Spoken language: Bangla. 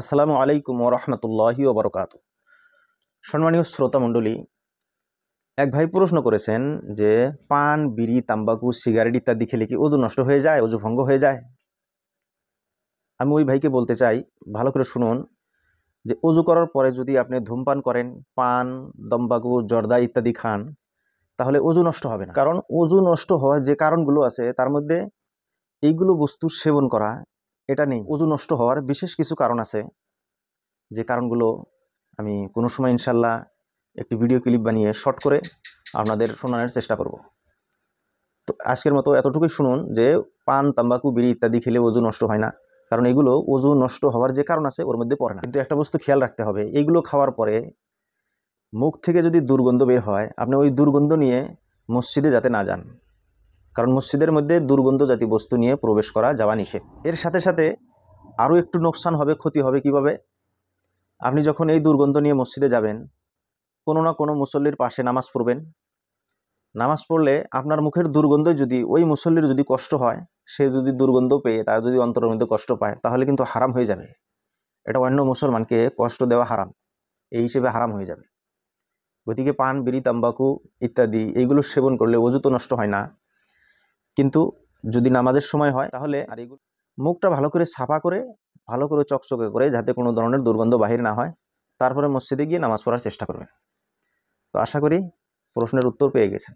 আসসালামু আলাইকুম ওয়া রাহমাতুল্লাহি ওয়া বারাকাতুহু। সম্মানীয় শ্রোতা মণ্ডলী, এক ভাই প্রশ্ন করেছেন যে পান, বিড়ি, তাম্বাকু, সিগারেট ইত্যাদি খেলে কি ওযু নষ্ট হয়ে যায়, ওযু ভঙ্গ হয়ে যায়? আমি ওই ভাইকে বলতে চাই, ভালো করে শুনুন, যে ওযু করার পরে যদি আপনি ধূমপান করেন, পান, তাম্বাকু, জর্দা ইত্যাদি খান, তাহলে ওযু নষ্ট হবে না। কারণ ওযু নষ্ট হওয়ার যে কারণগুলো আছে তার মধ্যে এইগুলো বস্তু সেবন করা এটা নেই। ওযু নষ্ট হওয়ার বিশেষ কিছু কারণ আছে, যে কারণগুলো আমি কোনো সময় ইনশাল্লাহ একটি ভিডিও ক্লিপ বানিয়ে শর্ট করে আপনাদের শোনানোর চেষ্টা করব। তো আজকের মতো এতটুকুই শুনুন যে পান, তাম্বাকু, বিড়ি ইত্যাদি খেলে ওযু নষ্ট হয় না, কারণ এগুলো ওযু নষ্ট হওয়ার যে কারণ আছে ওর মধ্যে পড়ে না। কিন্তু একটা বস্তু খেয়াল রাখতে হবে, এইগুলো খাওয়ার পরে মুখ থেকে যদি দুর্গন্ধ বের হয়, আপনি ওই দুর্গন্ধ নিয়ে মসজিদে যাতে না যান, কারণ মসজিদের মধ্যে দুর্গন্ধ জাতীয় বস্তু নিয়ে প্রবেশ করা যাওয়া নিষেধ। এর সাথে সাথে আরও একটু নোকসান হবে, ক্ষতি হবে। কিভাবে? আপনি যখন এই দুর্গন্ধ নিয়ে মসজিদে যাবেন, কোনো না কোনো মুসল্লির পাশে নামাজ পড়বেন। নামাজ পড়লে আপনার মুখের দুর্গন্ধ যদি ওই মুসল্লির যদি কষ্ট হয়, সে যদি দুর্গন্ধ পেয়ে তার যদি অন্তরের মধ্যে কষ্ট পায়, তাহলে কিন্তু হারাম হয়ে যাবে। এটা অন্য মুসলমানকে কষ্ট দেওয়া হারাম, এই হিসেবে হারাম হয়ে যাবে। গতিকে পান, বিড়ি, তাম্বাকু ইত্যাদি এইগুলো সেবন করলে ওযু তো নষ্ট হয় না, কিন্তু যদি নামাজের সময় হয় তাহলে আর এগুলো মুখটা ভালো করে সাফা করে, ভালো করে চকচকে করে, যাতে কোনো ধরনের দুর্গন্ধ বাহির না হয়, তারপরে মসজিদে গিয়ে নামাজ পড়ার চেষ্টা করবেন। তো আশা করি প্রশ্নের উত্তর পেয়ে গেছেন।